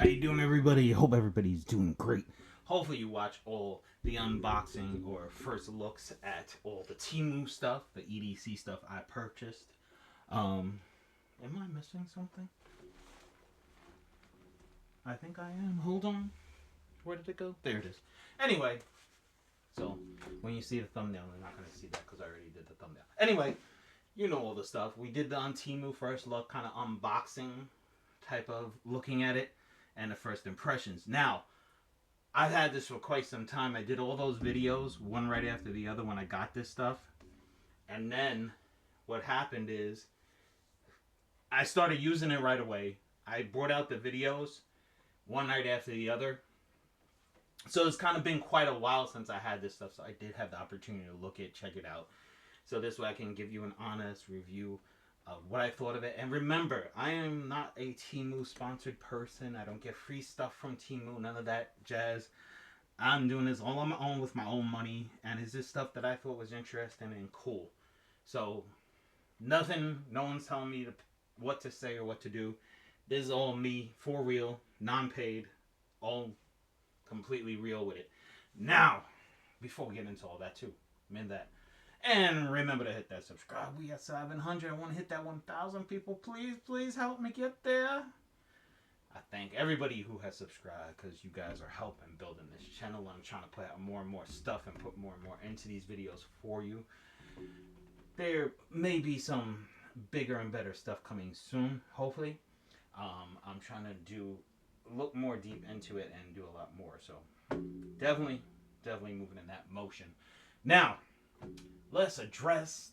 How you doing, everybody? Hope everybody's doing great. Hopefully you watch all the unboxing or first looks at all the Temu stuff, the EDC stuff I purchased. Am I missing something? I think I am. Hold on. Where did it go? There it is. Anyway, so when you see the thumbnail, you're not going to see that because I already did the thumbnail. Anyway, you know all the stuff. We did the on Temu first look, kind of unboxing type of looking at it and the first impressions. Now, I've had this for quite some time. I did all those videos, one right after the other when I got this stuff. And then what happened is I started using it right away. I brought out the videos one night after the other. So it's kind of been quite a while since I had this stuff. So I did have the opportunity to look it, check it out. So this way I can give you an honest review of what I thought of it. And remember, I am not a Temu sponsored person. I don't get free stuff from Temu, none of that jazz. I'm doing this all on my own with my own money, and it's just stuff that I thought was interesting and cool. So nothing, no one's telling me what to say or what to do. This is all me, for real, non-paid, all completely real with it. Now, before we get into all that too, I'm in that. And remember to hit that subscribe. We at 700. I want to hit that 1,000 people. Please, please help me get there. I thank everybody who has subscribed because you guys are helping building this channel. I'm trying to put out more and more stuff and put more and more into these videos for you. There may be some bigger and better stuff coming soon, hopefully. I'm trying to look more deep into it and do a lot more. So definitely moving in that motion. Now, let's address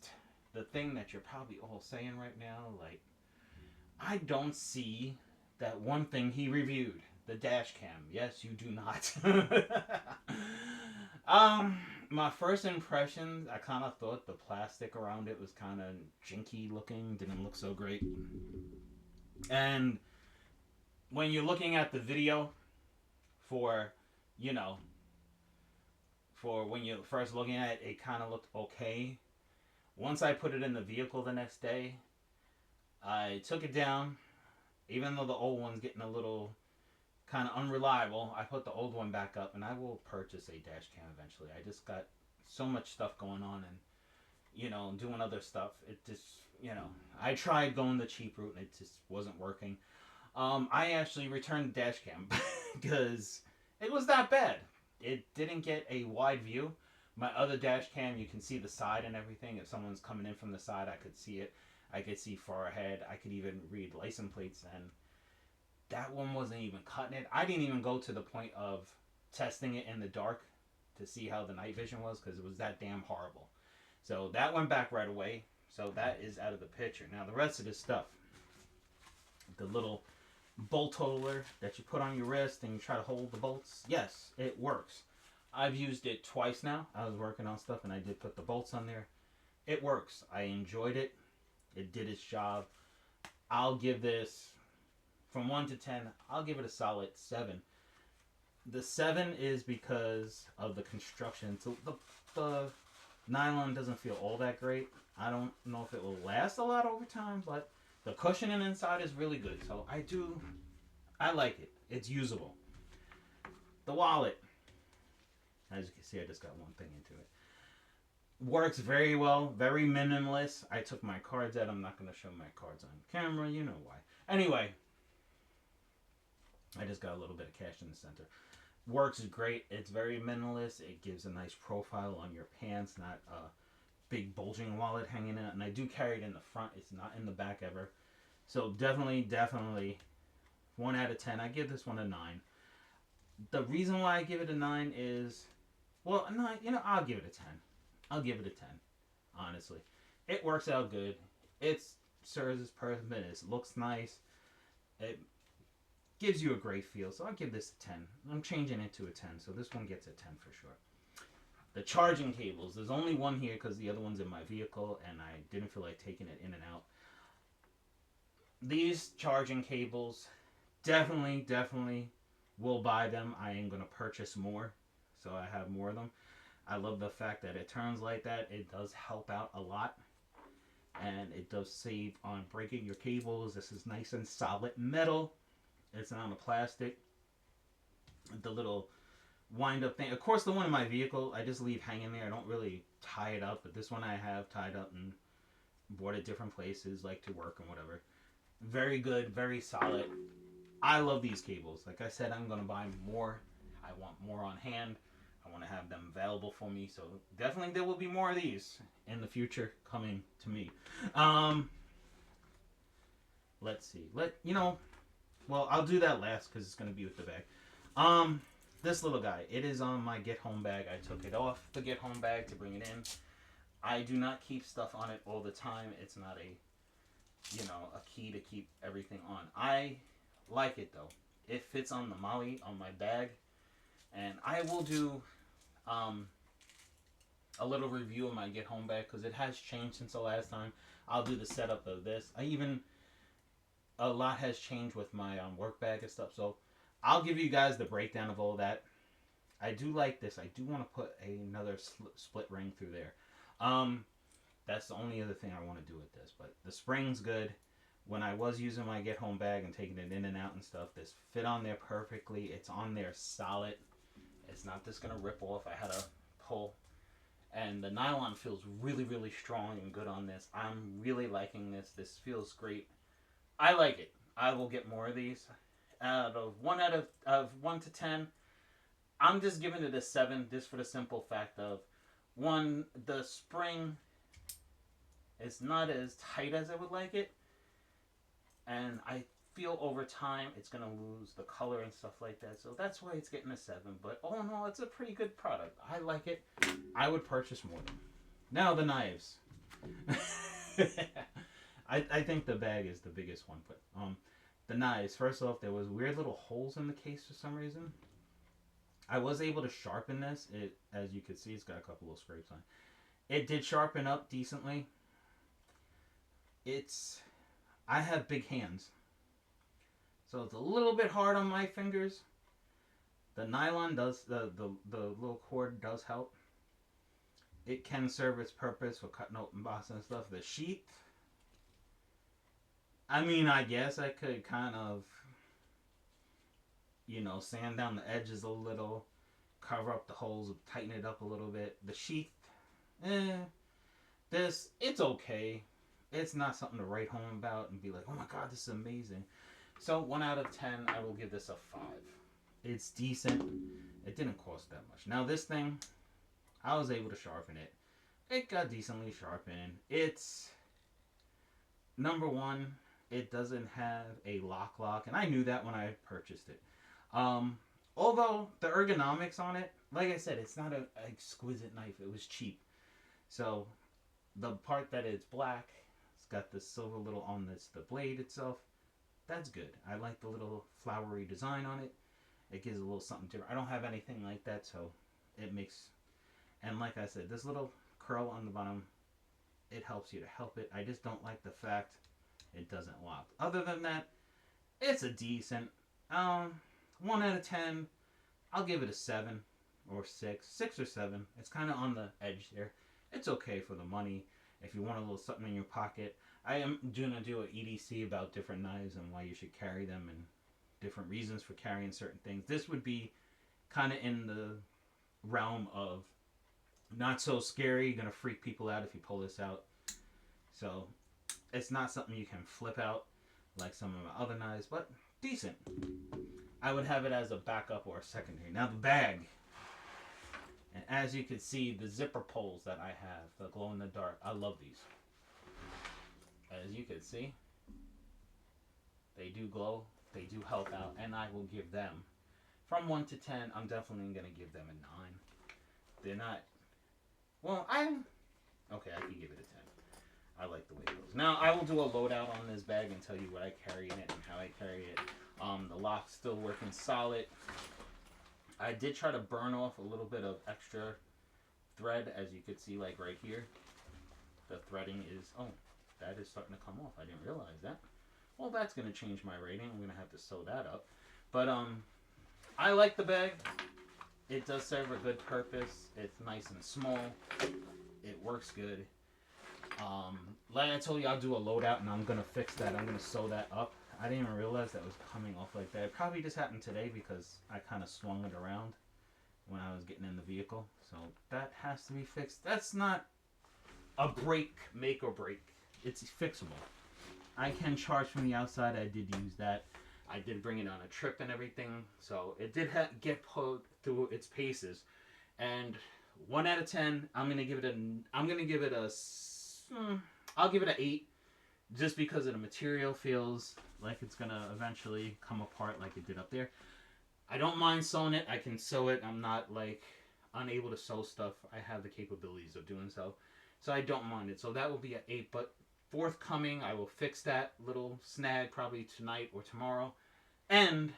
the thing that you're probably all saying right now. Like, I don't see that one thing he reviewed, the dash cam. Yes, you do not. My first impressions, I kind of thought the plastic around it was kind of jinky looking, didn't look so great. And when you're looking at the video for, you know, for when you're first looking at it, it kind of looked okay. Once I put it in the vehicle the next day, I took it down. Even though the old one's getting a little kind of unreliable, I put the old one back up, and I will purchase a dash cam eventually. I just got so much stuff going on and, doing other stuff. It just, I tried going the cheap route, and it just wasn't working. I actually returned the dash cam because it was that bad. It didn't get a wide view. My other dash cam, you can see the side and everything. If someone's coming in from the side, I could see it. I could see far ahead. I could even read license plates, and that one wasn't even cutting it. I didn't even go to the point of testing it in the dark to see how the night vision was because it was that damn horrible. So that went back right away. So that is out of the picture. Now the rest of this stuff, the little bolt holder that you put on your wrist and you try to hold the bolts, yes, it works. I've used it twice now. I was working on stuff and I did put the bolts on there. It works. I enjoyed it. It did its job. I'll give this, from 1 to 10, I'll give it a solid 7. The 7 is because of the construction. So the nylon doesn't feel all that great. I don't know if it will last a lot over time, but the cushioning inside is really good. So I like it. It's usable. The wallet, as you can see, I just got one thing into it. Works very well, very minimalist. I took my cards out. I'm not going to show my cards on camera. You know why. Anyway, I just got a little bit of cash in the center. Works great. It's very minimalist. It gives a nice profile on your pants, not a big bulging wallet hanging out. And I do carry it in the front. It's not in the back ever. So definitely 1 out of 10. I give this one a 9. The reason why I give it a 9 is, well, no, I'll give it a 10. I'll give it a 10, honestly. It works out good. It serves its purpose. It looks nice. It gives you a great feel. So I'll give this a 10. I'm changing it to a 10. So this one gets a 10 for sure. The charging cables. There's only one here because the other one's in my vehicle. And I didn't feel like taking it in and out. These charging cables, definitely will buy them. I am going to purchase more. So I have more of them. I love the fact that it turns like that. It does help out a lot. And it does save on breaking your cables. This is nice and solid metal. It's on a plastic. The little wind up thing. Of course, the one in my vehicle, I just leave hanging there. I don't really tie it up, but this one I have tied up and bought at different places, like to work and whatever. Very good, very solid. I love these cables. Like I said, I'm going to buy more. I want more on hand. I want to have them available for me. So definitely there will be more of these in the future coming to me. Let's see. Well, I'll do that last because it's going to be with the bag. This little guy. It is on my get home bag. I took it off the get home bag to bring it in. I do not keep stuff on it all the time. It's not a key to keep everything on. I like it though. It fits on the molly on my bag, and I will do a little review of my get home bag because it has changed since the last time. I'll do the setup of this. A lot has changed with my work bag and stuff, so I'll give you guys the breakdown of all that. I do like this. I do want to put another split ring through there. That's the only other thing I want to do with this, but the spring's good. When I was using my get home bag and taking it in and out and stuff, this fit on there perfectly. It's on there solid. It's not just gonna rip off. I had a pull, and the nylon feels really, really strong and good on this. I'm really liking this. This feels great. I like it. I will get more of these. Out of 1 to 10, I'm just giving it a 7, just for the simple fact of, one, the spring is not as tight as I would like it, and I feel over time it's going to lose the color and stuff like that, so that's why it's getting a 7. But all in all, it's a pretty good product. I like it. I would purchase more of them. Now the knives. I think the bag is the biggest one, but the knives, first off, there was weird little holes in the case for some reason. I was able to sharpen this. It, as you can see, it's got a couple of scrapes on it. It did sharpen up decently. I have big hands, so it's a little bit hard on my fingers. The nylon does, the little cord does help. It can serve its purpose for cutting open boxes and stuff. The sheath, I mean, I guess I could kind of, sand down the edges a little, cover up the holes, tighten it up a little bit. The sheath, it's okay. It's not something to write home about and be like, oh my god, this is amazing. So 1 out of 10, I will give this a 5. It's decent. It didn't cost that much. Now this thing, I was able to sharpen it. It got decently sharpened. It's, number one, it doesn't have a lock, and I knew that when I purchased it. Although the ergonomics on it, like I said, it's not an exquisite knife. It was cheap. So the part that is black, it's got the silver little on the blade itself. That's good. I like the little flowery design on it. It gives a little something different. I don't have anything like that, so it makes, and like I said, this little curl on the bottom, it helps you to help it. I just don't like the fact it doesn't lock. Other than that, it's a decent 1 out of 10. I'll give it a 7 or 6 or 7. It's kind of on the edge there. It's okay for the money. If you want a little something in your pocket, I am going to do an EDC about different knives and why you should carry them and different reasons for carrying certain things. This would be kind of in the realm of not so scary, going to freak people out if you pull this out. So it's not something you can flip out like some of my other knives, but decent. I would have it as a backup or a secondary. Now the bag. And as you can see, the zipper pulls that I have, the glow in the dark, I love these. As you can see, they do glow, they do help out, and I will give them, from 1 to 10, I'm definitely going to give them a 9. They're not, well, okay, I can give it a 10. I like the way it goes. Now, I will do a loadout on this bag and tell you what I carry in it and how I carry it. The lock's still working solid. I did try to burn off a little bit of extra thread, as you could see, like right here. The threading is, oh, that is starting to come off. I didn't realize that. Well, that's going to change my rating. I'm going to have to sew that up. But I like the bag. It does serve a good purpose. It's nice and small. It works good. Like I told you, I'll do a loadout, and I'm going to fix that. I'm going to sew that up. I didn't even realize that was coming off like that. It probably just happened today because I kind of swung it around when I was getting in the vehicle. So that has to be fixed. That's not a break, make or break. It's fixable. I can charge from the outside. I did use that. I did bring it on a trip and everything. So it did get put through its paces. And 1 out of 10, I'm gonna give it a. I'll give it an 8, just because of the material feels like it's gonna eventually come apart like it did up there. I don't mind sewing it. I can sew it. I'm not like unable to sew stuff. I have the capabilities of doing so, so I don't mind it. So that will be an 8. But forthcoming, I will fix that little snag probably tonight or tomorrow, and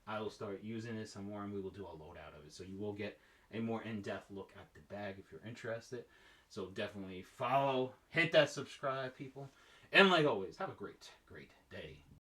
I will start using it some more, and we will do a loadout of it. So you will get a more in-depth look at the bag if you're interested. So definitely follow, hit that subscribe, people. And like always, have a great, great day.